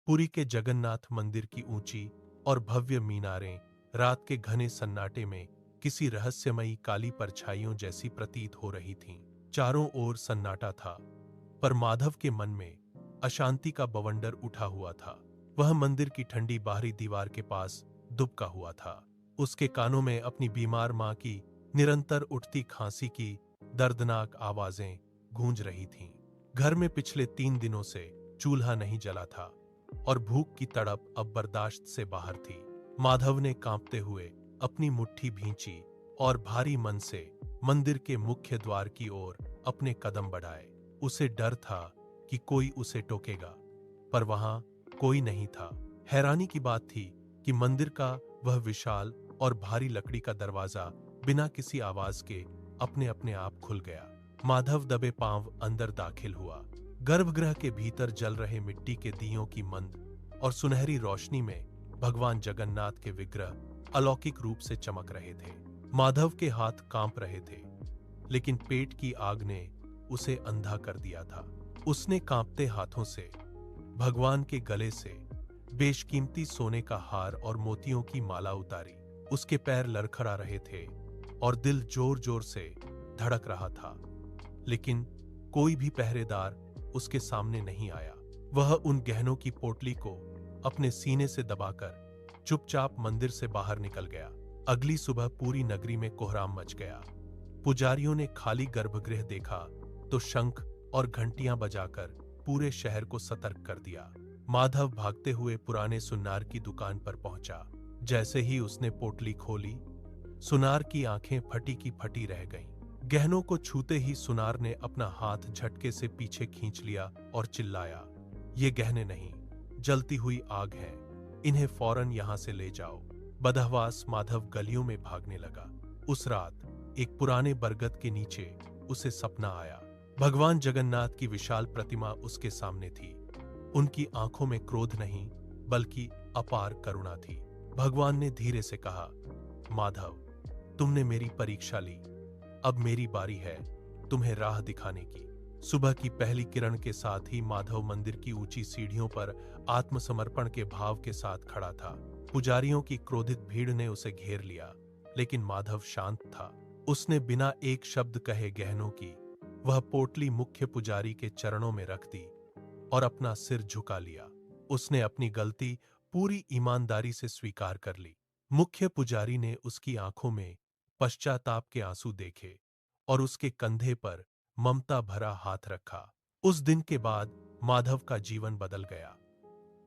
पुरी के जगन्नाथ मंदिर की ऊंची और भव्य मीनारें रात के घने सन्नाटे में किसी रहस्यमयी काली परछाइयों जैसी प्रतीत हो रही थीं। चारों ओर सन्नाटा था, पर माधव के मन में अशांति का बवंडर उठा हुआ था। वह मंदिर की ठंडी बाहरी दीवार के पास दुबका हुआ था। उसके कानों में अपनी बीमार मां की निरंतर उठती खांसी की दर्दनाक आवाजें गूंज रही थीं। घर में पिछले 3 दिनों से चूल्हा नहीं जला था और भूख की तड़प अब बर्दाश्त से बाहर थी। माधव ने कांपते हुए अपनी मुट्ठी भींची और भारी मन से मंदिर के मुख्य द्वार की ओर अपने कदम बढ़ाए। उसे डर था कि कोई उसे टोकेगा, पर वहां कोई नहीं था। हैरानी की बात थी कि मंदिर का वह विशाल और भारी लकड़ी का दरवाजा बिना किसी आवाज के अपने अपने आप खुल गया। माधव दबे पांव अंदर दाखिल हुआ। गर्भगृह के भीतर जल रहे मिट्टी के दियों की मंद और सुनहरी रोशनी में भगवान जगन्नाथ के विग्रह अलौकिक रूप से चमक रहे थे। माधव के हाथ कांप रहे थे, लेकिन पेट की आग ने उसे अंधा कर दिया था। उसने कांपते हाथों से भगवान के गले से बेशकीमती सोने का हार और मोतियों की माला उतारी। उसके पैर लड़खड़ा रहे थे और दिल जोर जोर से धड़क रहा था, लेकिन कोई भी पहरेदार उसके सामने नहीं आया। वह उन गहनों की पोटली को अपने सीने से दबाकर चुपचाप मंदिर से बाहर निकल गया। अगली सुबह पूरी नगरी में कोहराम मच गया। पुजारियों ने खाली गर्भगृह देखा तो शंख और घंटियां बजाकर पूरे शहर को सतर्क कर दिया। माधव भागते हुए पुराने सुनार की दुकान पर पहुंचा। जैसे ही उसने पोटली खोली, सुनार की आंखें फटी की फटी रह गईं। गहनों को छूते ही सुनार ने अपना हाथ झटके से पीछे खींच लिया और चिल्लाया, ये गहने नहीं, जलती हुई आग है, इन्हें फौरन यहां से ले जाओ। बदहवास माधव गलियों में भागने लगा। उस रात एक पुराने बरगद के नीचे उसे सपना आया। भगवान जगन्नाथ की विशाल प्रतिमा उसके सामने थी। उनकी आंखों में क्रोध नहीं, बल्कि अपार करुणा थी। भगवान ने धीरे से कहा, माधव, तुमने मेरी परीक्षा ली, अब मेरी बारी है तुम्हें राह दिखाने की। सुबह की पहली किरण के साथ ही माधव मंदिर की ऊंची सीढ़ियों पर आत्मसमर्पण के भाव के साथ खड़ा था। पुजारियों की क्रोधित भीड़ ने उसे घेर लिया, लेकिन माधव शांत था। उसने बिना एक शब्द कहे गहनों की वह पोटली मुख्य पुजारी के चरणों में रख दी और अपना सिर झुका लिया। उसने अपनी गलती पूरी ईमानदारी से स्वीकार कर ली। मुख्य पुजारी ने उसकी आंखों में पश्चाताप के आंसू देखे और उसके कंधे पर ममता भरा हाथ रखा। उस दिन के बाद माधव का जीवन बदल गया।